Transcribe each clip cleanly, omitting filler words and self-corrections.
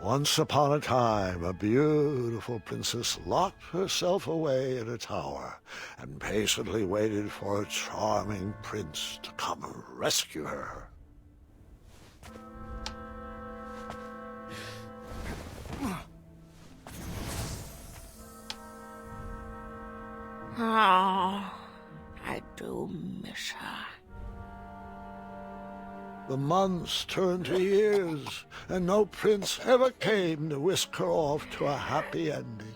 Once upon a time, a beautiful princess locked herself away in a tower and patiently waited for a charming prince to come and rescue her. Oh, I do miss her. The months turned to years, and no prince ever came to whisk her off to a happy ending.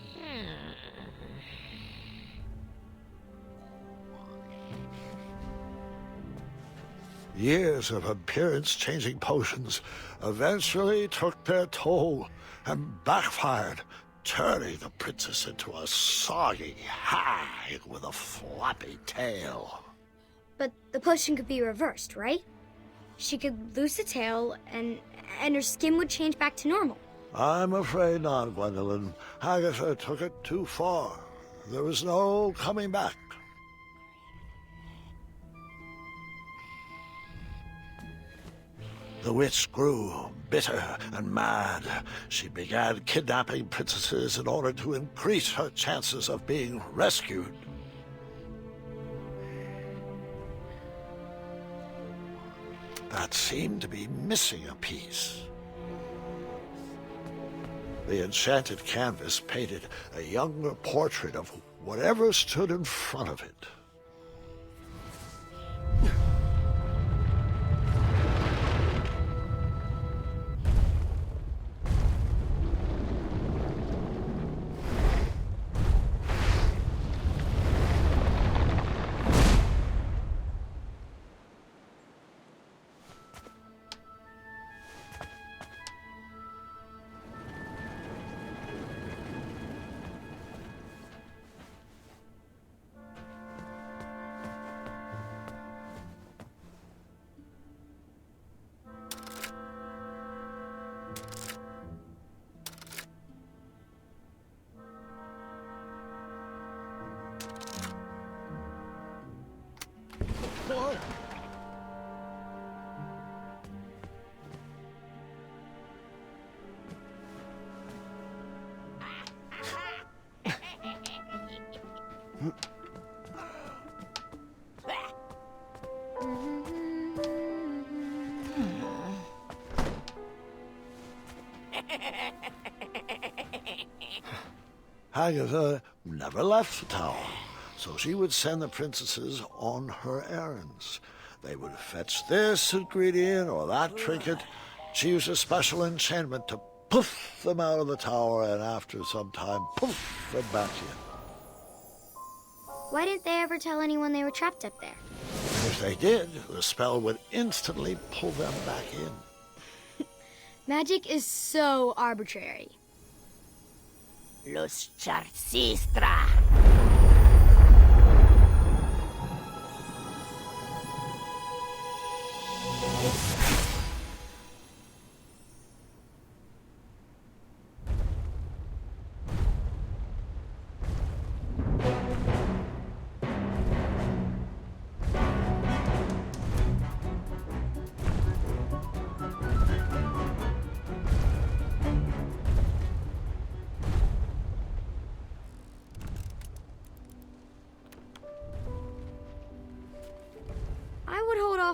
Years of appearance-changing potions eventually took their toll and backfired, turning the princess into a soggy hag with a floppy tail. But the potion could be reversed, right? She could lose the tail, and her skin would change back to normal. I'm afraid not, Gwendolyn. Agatha took it too far. There was no coming back. The witch grew bitter and mad. She began kidnapping princesses in order to increase her chances of being rescued. That seemed to be missing a piece. The enchanted canvas painted a younger portrait of whatever stood in front of it. Agatha never left the tower, so she would send the princesses on her errands. They would fetch this ingredient or that trinket. She used a special enchantment to poof them out of the tower, and after some time, poof them back in. Why didn't they ever tell anyone they were trapped up there? If they did, the spell would instantly pull them back in. Magic is so arbitrary. Los Charcistra.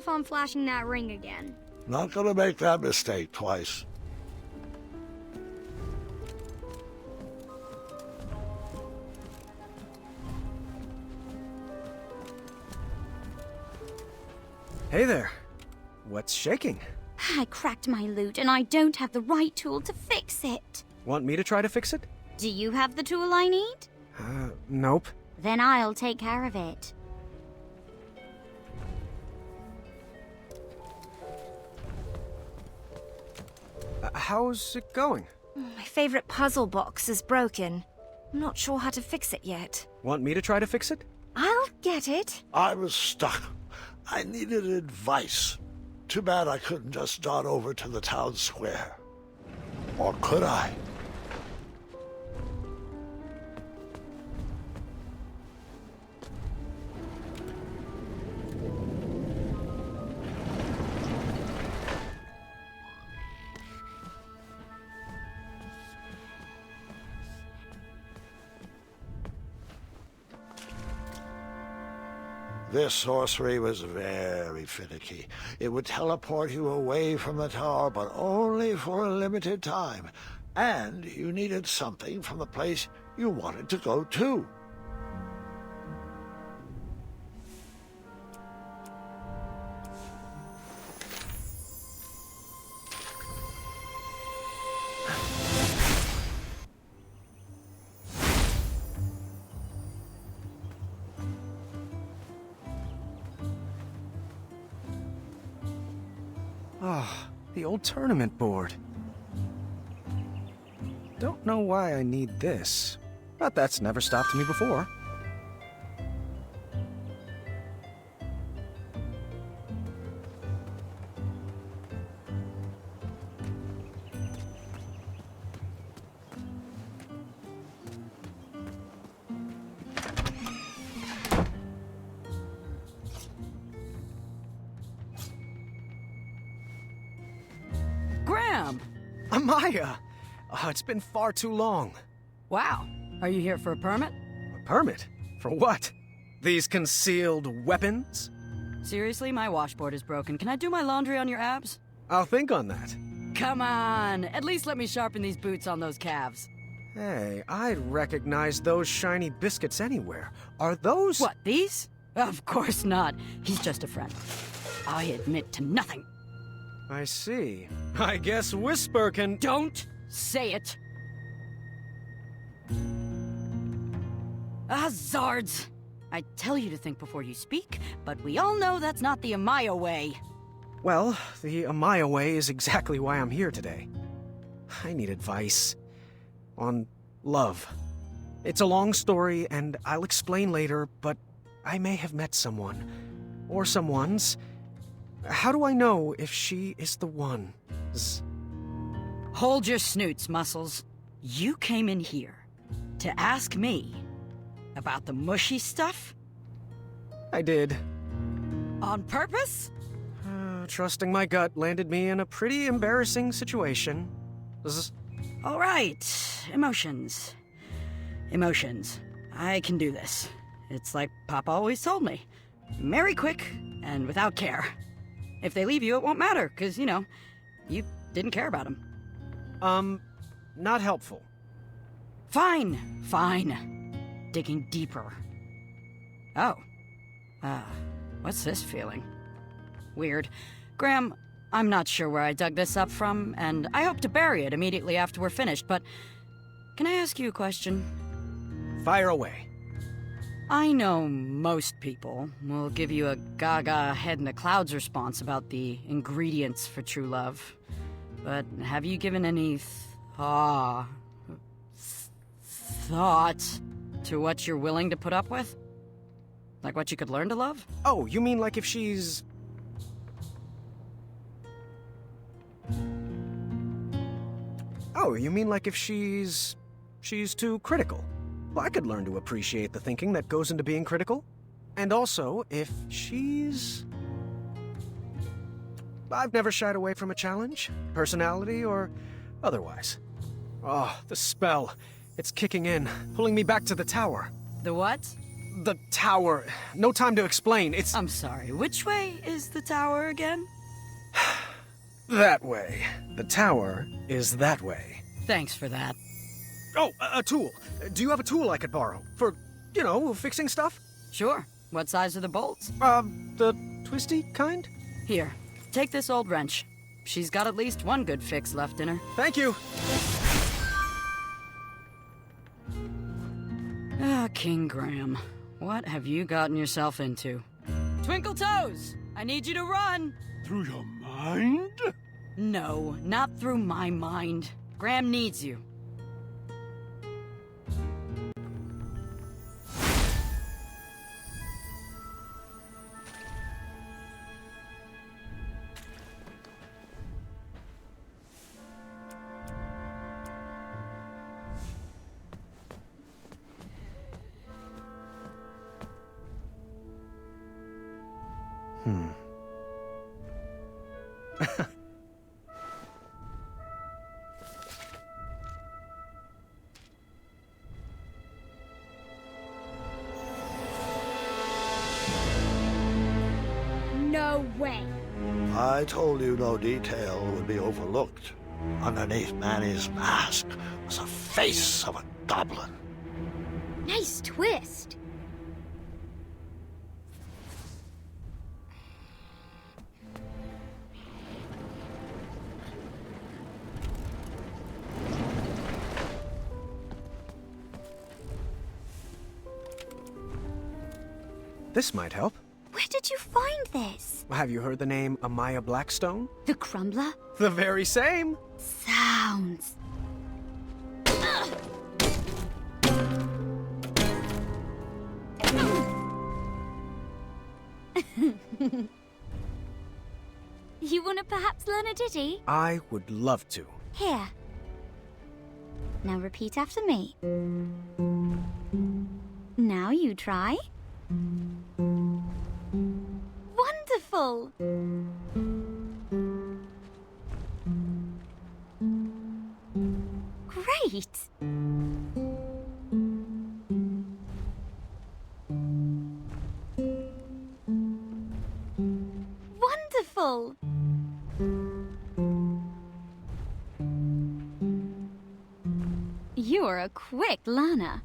On flashing that ring again. Not gonna make that mistake twice. Hey there. What's shaking? I cracked my lute and I don't have the right tool to fix it. Want me to try to fix it? Do you have the tool I need? Nope. Then I'll take care of it. How's it going? My favorite puzzle box is broken. I'm not sure how to fix it yet. Want me to try to fix it? I'll get it. I was stuck. I needed advice. Too bad I couldn't just dart over to the town square. Or could I? This sorcery was very finicky. It would teleport you away from the tower, but only for a limited time. And you needed something from the place you wanted to go to. Ah, the old tournament board. Don't know why I need this, but that's never stopped me before. Graham! Amaya! Oh, it's been far too long. Wow. Are you here for a permit? A permit? For what? These concealed weapons? Seriously, my washboard is broken. Can I do my laundry on your abs? I'll think on that. Come on! At least let me sharpen these boots on those calves. Hey, I'd recognize those shiny biscuits anywhere. Are those— What, these? Of course not. He's just a friend. I admit to nothing. I see. I guess Whisper can— Don't say it! Ah, Zards! I tell you to think before you speak, but we all know that's not the Amaya way. Well, the Amaya way is exactly why I'm here today. I need advice. On love. It's a long story, and I'll explain later, but I may have met someone. Or someone's. How do I know if she is the one? Hold your snoots, Muscles. You came in here to ask me about the mushy stuff? I did. On purpose? Trusting my gut landed me in a pretty embarrassing situation. All right. Emotions. Emotions. I can do this. It's like Papa always told me. Marry quick and without care. If they leave you, it won't matter, because, you know, you didn't care about them. Not helpful. Fine. Digging deeper. Oh. What's this feeling? Weird. Graham, I'm not sure where I dug this up from, and I hope to bury it immediately after we're finished, but can I ask you a question? Fire away. I know most people will give you a gaga head in the clouds response about the ingredients for true love, but have you given any thought to what you're willing to put up with? Like what you could learn to love? Oh, you mean like if she's... Oh, you mean like if she's too critical? Well, I could learn to appreciate the thinking that goes into being critical. And also, if she's... I've never shied away from a challenge, personality or otherwise. Oh, the spell. It's kicking in, pulling me back to the tower. The what? The tower. No time to explain. It's... I'm sorry, which way is the tower again? that way. The tower is that way. Thanks for that. Oh, a tool. Do you have a tool I could borrow? For, you know, fixing stuff? Sure. What size are the bolts? The twisty kind? Here, take this old wrench. She's got at least one good fix left in her. Thank you. Ah, King Graham. What have you gotten yourself into? Twinkle Toes! I need you to run! Through your mind? No, not through my mind. Graham needs you. I told you no detail would be overlooked. Underneath Manny's mask was the face of a goblin. Nice twist. This might help. Where did you find this? Have you heard the name Amaya Blackstone? The Crumbler? The very same. Sounds. You want to perhaps learn a ditty? I would love to. Here. Now repeat after me. Now you try. Wonderful! Great! Wonderful! You're a quick learner.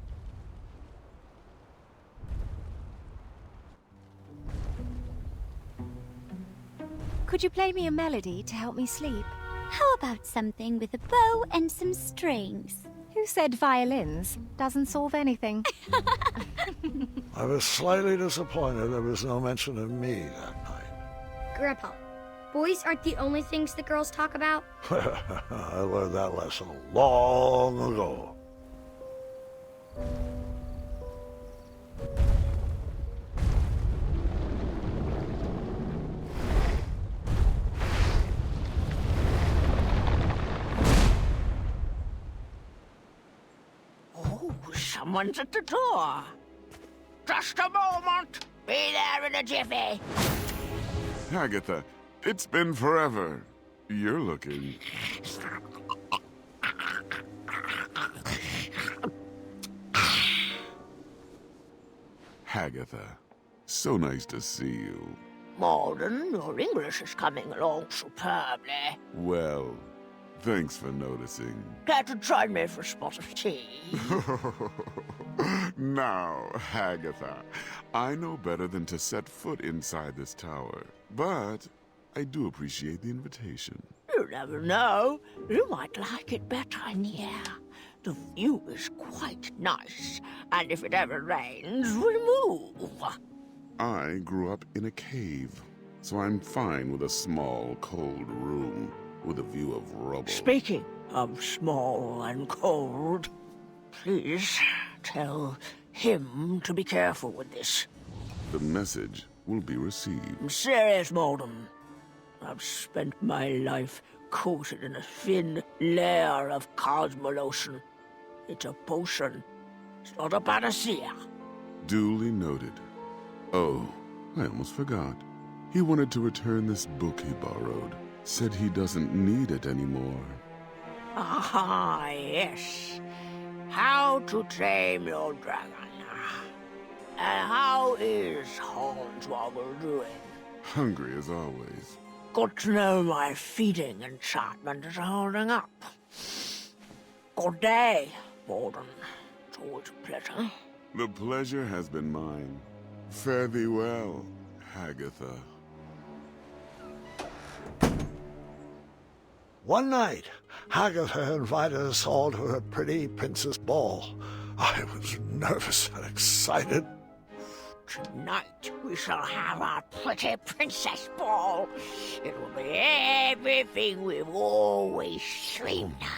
Could you play me a melody to help me sleep? How about something with a bow and some strings? Who said violins? Doesn't solve anything. I was slightly disappointed there was no mention of me that night. Grandpa, boys aren't the only things the girls talk about. I learned that lesson long ago. Someone's at the door. Just a moment. Be there in a jiffy. Agatha, it's been forever. You're looking... Agatha, so nice to see you. Malden, your English is coming along superbly. Well, thanks for noticing. Care to join me for a spot of tea? Now, Agatha, I know better than to set foot inside this tower, but I do appreciate the invitation. You never know. You might like it better in here. The view is quite nice, and if it ever rains, we'll move. I grew up in a cave, so I'm fine with a small, cold room with a view of rubble. Speaking of small and cold, please tell him to be careful with this. The message will be received. I'm serious, Malden. I've spent my life coated in a thin layer of cosmolotion. It's a potion. It's not a panacea. Duly noted. Oh, I almost forgot. He wanted to return this book he borrowed. Said he doesn't need it anymore. Ah, yes. How to Tame Your Dragon. And how is Hornswoggle doing? Hungry as always. Good to know my feeding enchantment is holding up. Good day, Malden. It's always a pleasure. The pleasure has been mine. Fare thee well, Agatha. One night, Agatha invited us all to her pretty princess ball. I was nervous and excited. Tonight we shall have our pretty princess ball. It will be everything we've always dreamed of.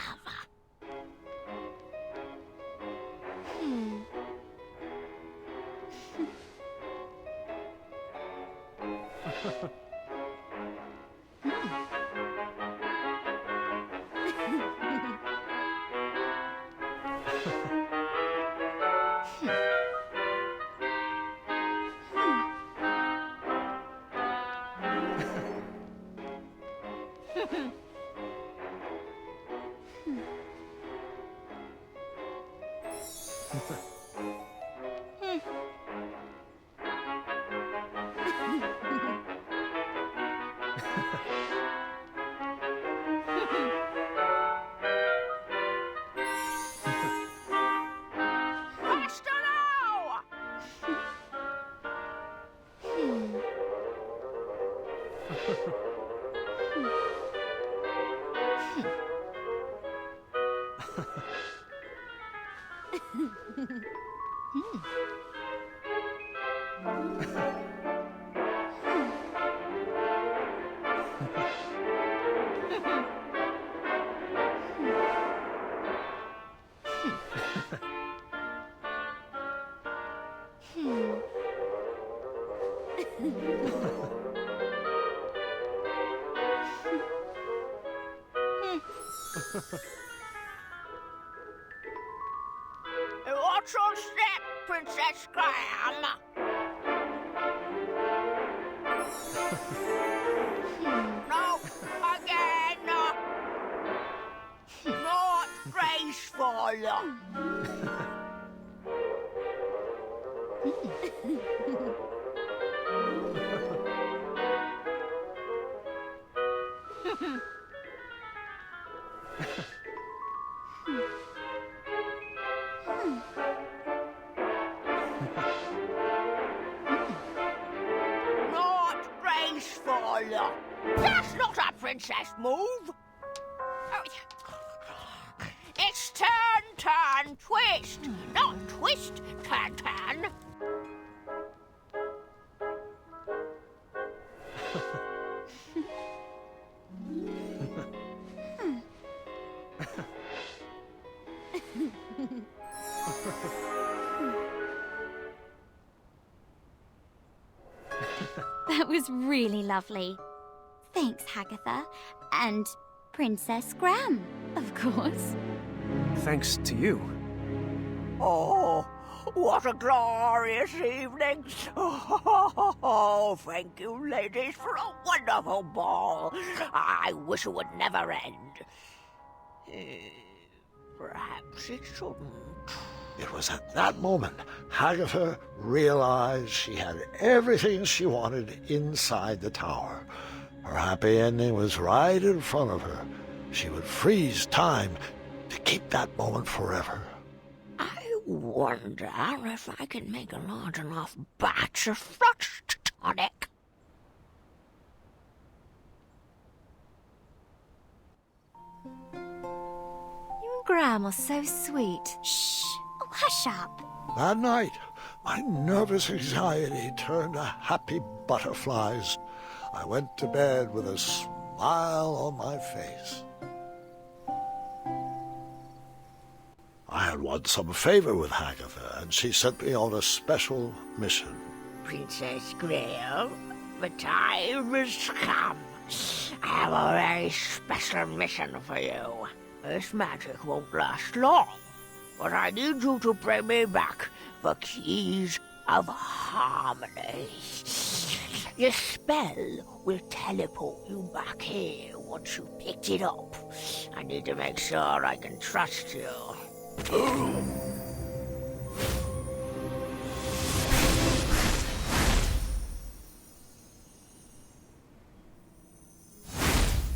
What's your step, Princess Graham? No, again. Not graceful. Not graceful. That's not a princess move. It's turn, turn, twist. Not twist, turn, turn. That was really lovely. Thanks, Hagatha. And Princess Graham, of course. Thanks to you. Oh, what a glorious evening. Oh, thank you, ladies, for a wonderful ball. I wish it would never end. Perhaps it shouldn't. It was at that moment Hagatha realized she had everything she wanted inside the tower. Her happy ending was right in front of her. She would freeze time to keep that moment forever. I wonder if I can make a large enough batch of frost tonic. You and Graham are so sweet. Shh! Oh, hush up. That night, my nervous anxiety turned to happy butterflies. I went to bed with a smile on my face. I had won some favor with Hagatha, and she sent me on a special mission. Princess Graham, the time has come. I have a very special mission for you. This magic won't last long, but I need you to bring me back the keys of harmony. Your spell will teleport you back here once you picked it up. I need to make sure I can trust you.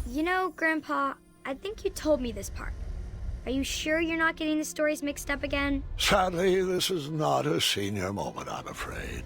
You know, Grandpa, I think you told me this part. Are you sure you're not getting the stories mixed up again? Sadly, this is not a senior moment, I'm afraid.